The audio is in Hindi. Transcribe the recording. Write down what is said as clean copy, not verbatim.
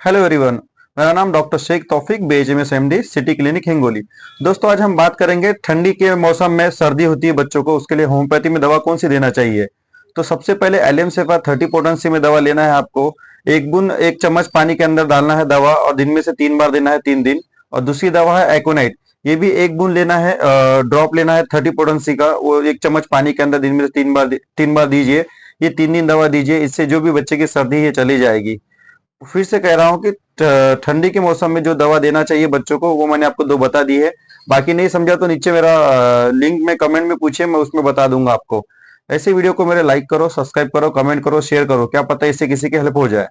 Hello everyone. मेरा नाम doctor Sheikh Taufiq BHMS MD city clinic Hingoli. दोस्तों आज हम बात करेंगे ठंडी के मौसम में सर्दी होती है बच्चों को, उसके लिए होम्योपैथी में दवा कौन सी देना चाहिए। तो सबसे पहले एलियम सेफा 30 पोटेंसी में दवा लेना है आपको। एक बूंद 1 चम्मच पानी के अंदर डालना है दवा और दिन में से 3 बार देना है 3 दिन। और दूसरी दवा है एकोनाइट, ये भी 1 बूंद लेना है, ड्रॉप लेना है 30 पोटेंसी का, वो 1 चम्मच पानी के अंदर दिन में से 3 बार दीजिए। ये 3 दिन दवा दीजिए, इससे जो भी बच्चे की सर्दी है चली जाएगी। फिर से कह रहा हूँ कि ठंडी के मौसम में जो दवा देना चाहिए बच्चों को वो मैंने आपको 2 बता दी है। बाकी नहीं समझा तो नीचे मेरा लिंक में कमेंट में पूछिए, मैं उसमें बता दूंगा आपको। ऐसे वीडियो को मेरे लाइक करो, सब्सक्राइब करो, कमेंट करो, शेयर करो, क्या पता इससे किसी की हेल्प हो जाए।